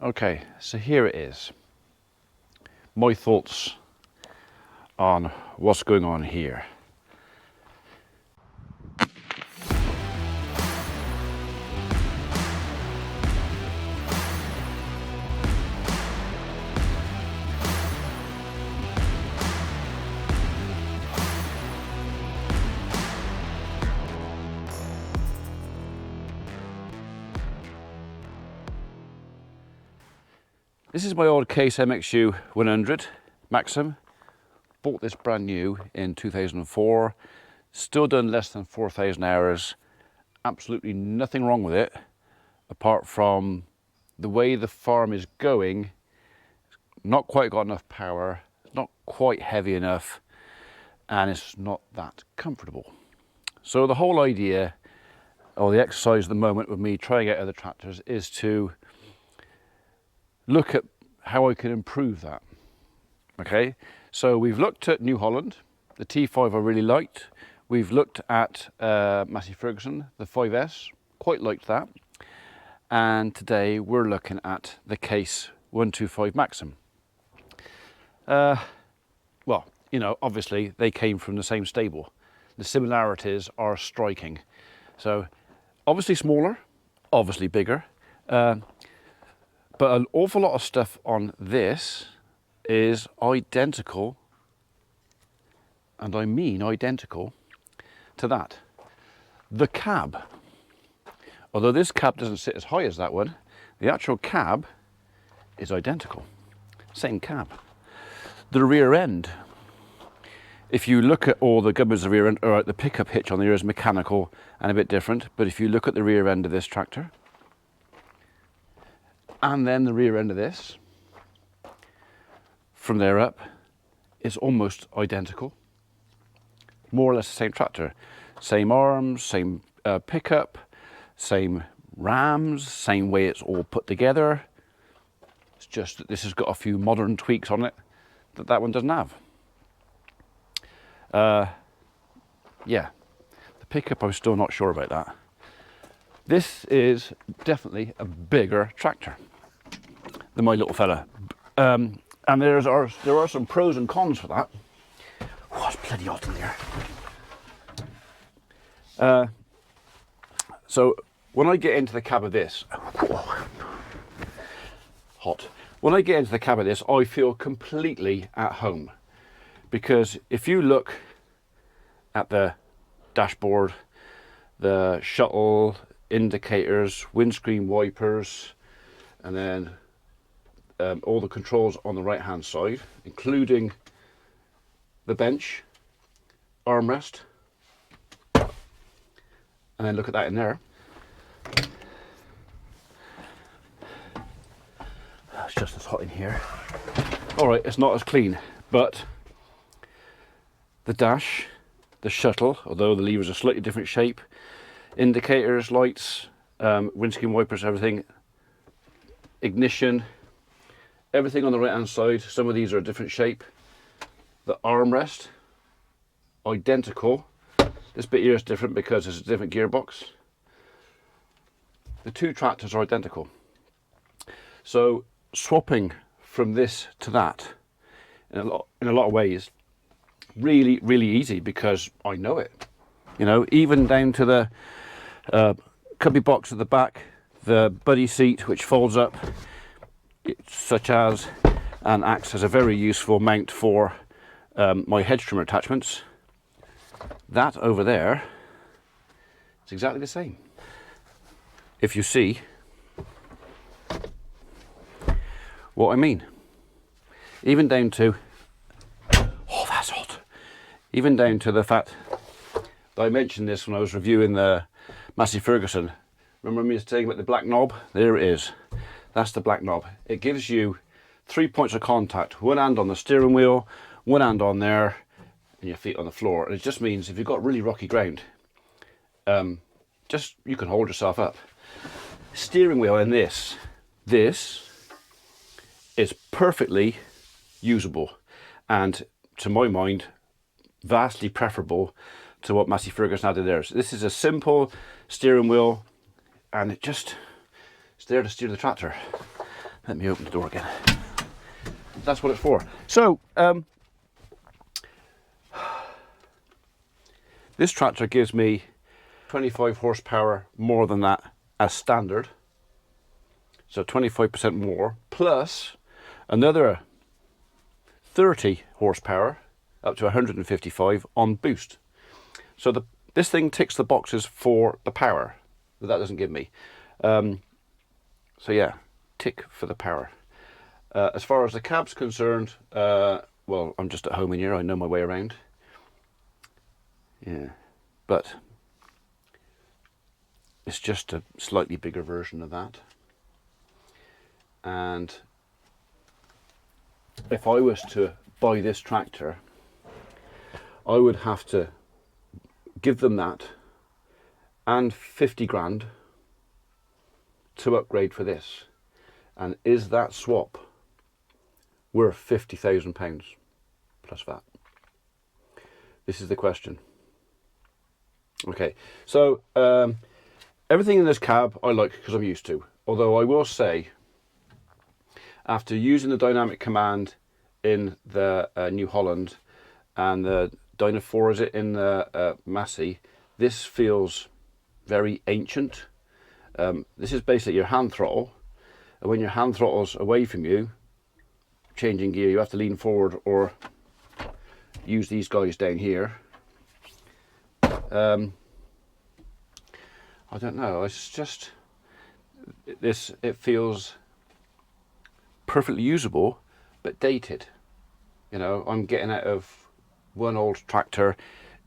Okay, so here it is. My thoughts on what's going on here. This is my old Case MXU 100 Maxum. Bought this brand new in 2004. Still done less than 4,000 hours. Absolutely nothing wrong with it, apart from the way the farm is going. Not quite got enough power, it's not quite heavy enough, and it's not that comfortable. So the whole idea, or the exercise at the moment with me trying out other tractors, is to look at how I can improve that. Okay, so we've looked at New Holland, the T5 I really liked. We've looked at Massey Ferguson, the 5S, quite liked that. And today we're looking at the Case 125 Maxum. Well, you know, obviously they came from the same stable. The similarities are striking. So obviously smaller, obviously bigger. But an awful lot of stuff on this is identical, and I mean identical, to that. The cab, although this cab doesn't sit as high as that one, the actual cab is identical, same cab. The rear end, if you look at all the gubbins of the rear end, all right, the pickup hitch on there is mechanical and a bit different, but if you look at the rear end of this tractor, and then the rear end of this, from there up, is almost identical. More or less the same tractor. Same arms, same pickup, same rams, same way it's all put together. It's just that this has got a few modern tweaks on it that that one doesn't have. Yeah, the pickup, I'm still not sure about that. This is definitely a bigger tractor than my little fella. And there are some pros and cons for that. Oh, it's bloody hot in there. So when I get into the cab of this, hot. When I get into the cab of this, I feel completely at home. Because if you look at the dashboard, the shuttle, indicators, windscreen wipers, and then all the controls on the right hand side, including the bench, armrest, and then look at that in there. It's just as hot in here. All right, it's not as clean, but the dash, the shuttle, although the levers are slightly different shape, indicators, lights, windscreen wipers, everything, ignition, everything on the right hand side. Some of these are a different shape. The armrest, identical. This bit here is different because it's a different gearbox. The two tractors are identical. So swapping from this to that in a lot of ways, really, really easy because I know it. You know, even down to the cubby box at the back, the buddy seat which folds up, such as, and acts as a very useful mount for my hedge trimmer attachments. That over there is exactly the same. If you see what I mean. Even down to, oh that's hot, even down to the fact that I mentioned this when I was reviewing the Massey Ferguson. Remember me saying about the black knob? There it is. That's the black knob. It gives you 3 points of contact. One hand on the steering wheel, one hand on there, and your feet on the floor. And it just means if you've got really rocky ground, just you can hold yourself up. Steering wheel in this is perfectly usable, and to my mind, vastly preferable to what Massey Ferguson had in theirs. This is a simple steering wheel, and it's there to steer the tractor. Let me open the door again. That's what it's for. So, this tractor gives me 25 horsepower more than that as standard. So 25% more, plus another 30 horsepower, up to 155 on boost. So this thing ticks the boxes for the power that doesn't give me. So yeah, tick for the power. As far as the cab's concerned, well, I'm just at home in here, I know my way around. Yeah, but it's just a slightly bigger version of that. And if I was to buy this tractor, I would have to give them that and 50 grand to upgrade for this. And is that swap worth £50,000 plus VAT? This is the question. Okay, so everything in this cab I like because I'm used to. Although I will say, after using the dynamic command in the New Holland and the Dyna 4, is it, in the Maxxum, this feels very ancient. This is basically your hand throttle, and when your hand throttle's away from you, changing gear, you have to lean forward or use these guys down here. I don't know, it's just, it feels perfectly usable, but dated. You know, I'm getting out of one old tractor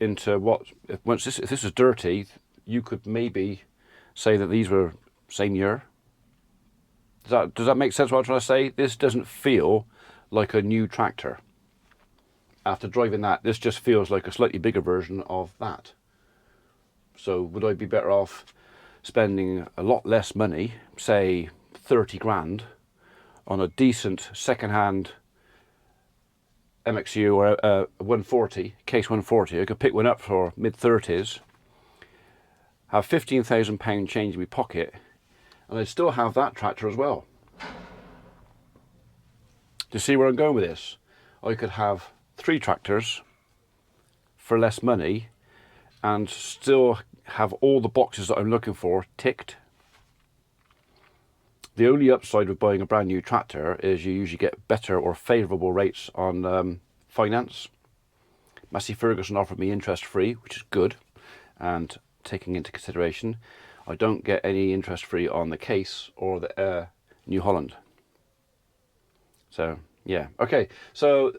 into what, if this was dirty, you could maybe say that these were same year. Does that make sense what I'm trying to say? This doesn't feel like a new tractor. After driving that, this just feels like a slightly bigger version of that. So would I be better off spending a lot less money, say 30 grand, on a decent second-hand MXU or a 140, case 140? I could pick one up for mid-30s, have £15,000 change in my pocket, and I'd still have that tractor as well. Do you see where I'm going with this? I could have 3 tractors for less money and still have all the boxes that I'm looking for ticked. The only upside with buying a brand new tractor is you usually get better or favourable rates on finance. Massey Ferguson offered me interest free, which is good, and taking into consideration I don't get any interest free on the case or the New Holland. So yeah, okay, so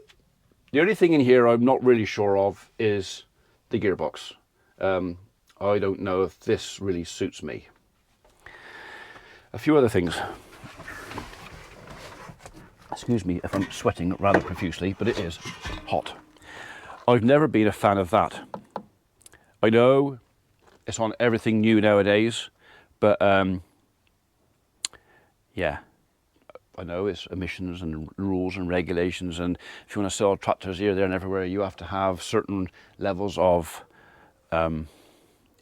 the only thing in here I'm not really sure of is the gearbox. I don't know if this really suits me. A few other things. Excuse me if I'm sweating rather profusely, but it is hot. I've never been a fan of that. I know it's on everything new nowadays, but yeah, I know it's emissions and rules and regulations, and if you want to sell tractors here, there and everywhere, you have to have certain levels of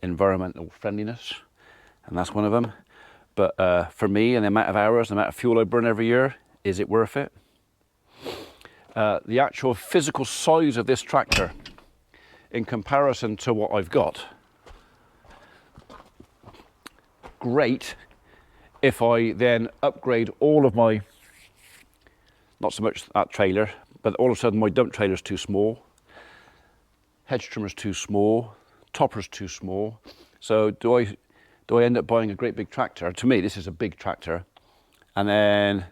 environmental friendliness, and that's one of them. But for me, and the amount of hours, the amount of fuel I burn every year, is it worth it? The actual physical size of this tractor in comparison to what I've got, great if I then upgrade all of my, not so much that trailer, but all of a sudden my dump trailer's too small, hedge trimmer's too small, topper's too small. So do I end up buying a great big tractor? To me, this is a big tractor, and then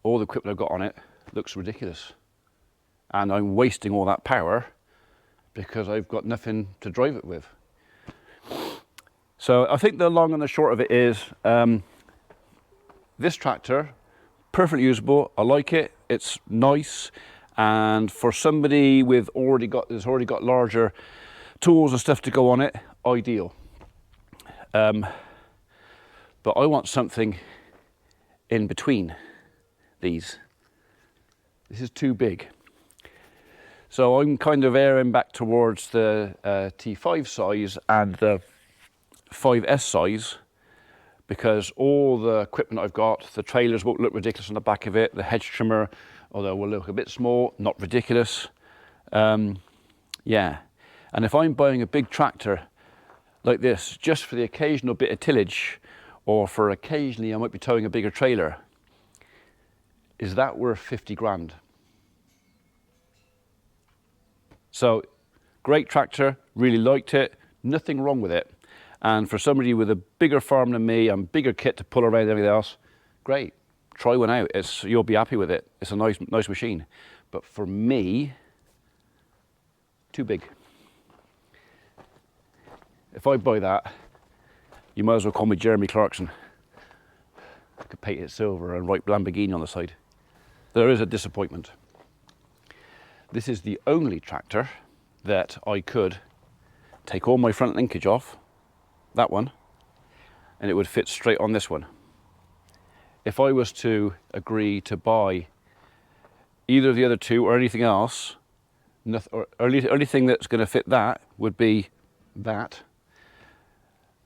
all the equipment I've got on it looks ridiculous, and I'm wasting all that power because I've got nothing to drive it with. So I think the long and the short of it is, this tractor, perfectly usable. I like it. It's nice, and for somebody with that's already got larger tools and stuff to go on it, ideal. But I want something in between these. This is too big. So I'm kind of erring back towards the T5 size and the 5S size, because all the equipment I've got, the trailers won't look ridiculous on the back of it, the hedge trimmer, although will look a bit small, not ridiculous. Yeah, and if I'm buying a big tractor like this, just for the occasional bit of tillage, or for occasionally I might be towing a bigger trailer, is that worth 50 grand? So, great tractor, really liked it, nothing wrong with it. And for somebody with a bigger farm than me and bigger kit to pull around and everything else, great. Try one out. You'll be happy with it. It's a nice machine. But for me, too big. If I buy that, you might as well call me Jeremy Clarkson. I could paint it silver and write Lamborghini on the side. There is a disappointment. This is the only tractor that I could take all my front linkage off, that one, and it would fit straight on this one. If I was to agree to buy either of the other two or anything else, only thing that's going to fit that would be that,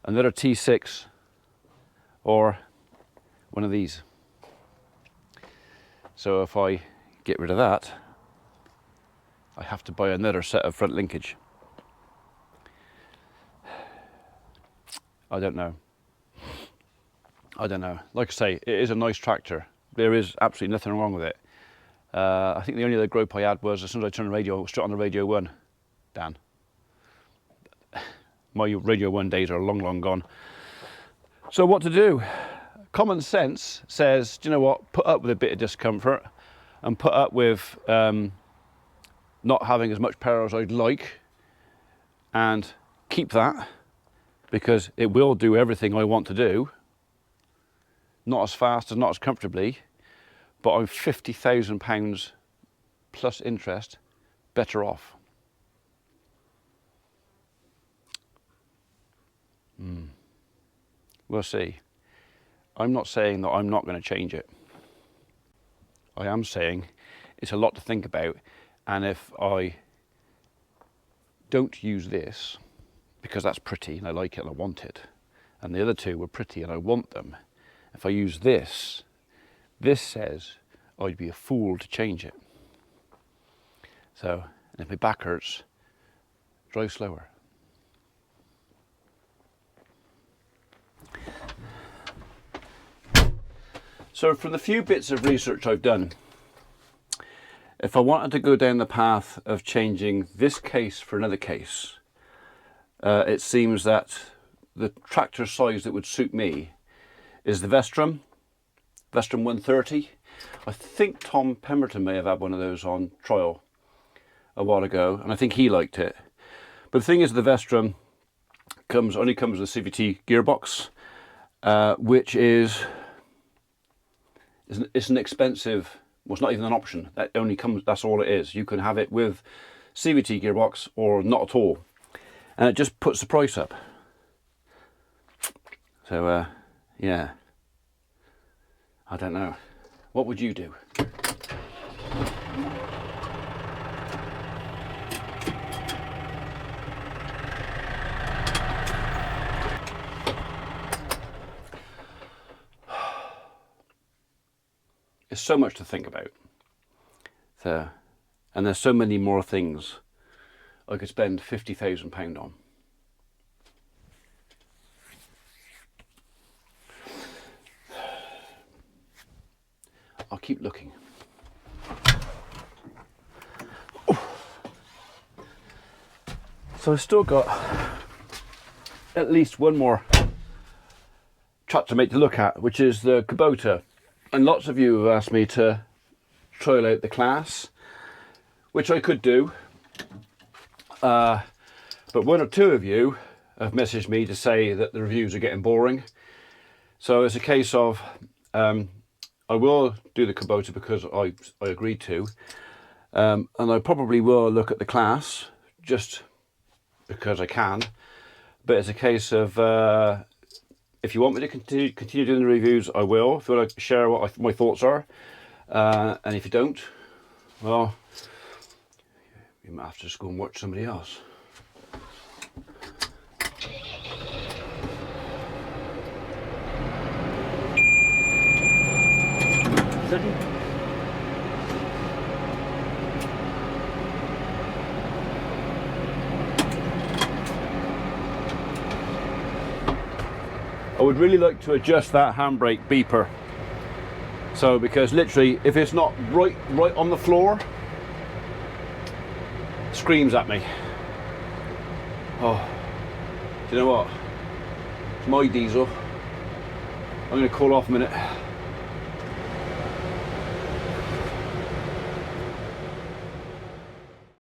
another T6 or one of these. So if I get rid of that, I have to buy another set of front linkage. I don't know. Like I say, it is a nice tractor. There is absolutely nothing wrong with it. I think the only other grope I had was as soon as I turned the radio, straight on the Radio 1. Dan. My Radio 1 days are long gone. So what to do? Common sense says, do you know what? Put up with a bit of discomfort and put up with not having as much power as I'd like, and keep that, because it will do everything I want to do. Not as fast and not as comfortably, but I'm £50,000 plus interest better off. We'll see. I'm not saying that I'm not going to change it. I am saying it's a lot to think about, and if I don't use this because that's pretty and I like it and I want it, and the other two were pretty and I want them, if I use this, this says I'd be a fool to change it. So, and if my back hurts, drive slower. So from the few bits of research I've done, if I wanted to go down the path of changing this case for another case, it seems that the tractor size that would suit me is the Vestrum 130. I think Tom Pemberton may have had one of those on trial a while ago, and I think he liked it. But the thing is, the Vestrum only comes with a CVT gearbox, which is it's an expensive. Well, it's not even an option. That only comes. That's all it is. You can have it with CVT gearbox or not at all, and it just puts the price up. So yeah, I don't know. What would you do? There's so much to think about. So, and there's so many more things I could spend £50,000 on. I'll keep looking. So I've still got at least one more tractor mate to look at, which is the Kubota. And lots of you have asked me to trial out the Class, which I could do. But one or two of you have messaged me to say that the reviews are getting boring. So it's a case of, I will do the Kubota because I agreed to. And I probably will look at the Class just because I can. But it's a case of, if you want me to continue doing the reviews, I will. If you want to share what my thoughts are. And if you don't, well, you might have to just go and watch somebody else. Steady. I would really like to adjust that handbrake beeper. So, because literally, if it's not right on the floor, screams at me. Oh, do you know what? It's my diesel. I'm going to call off a minute.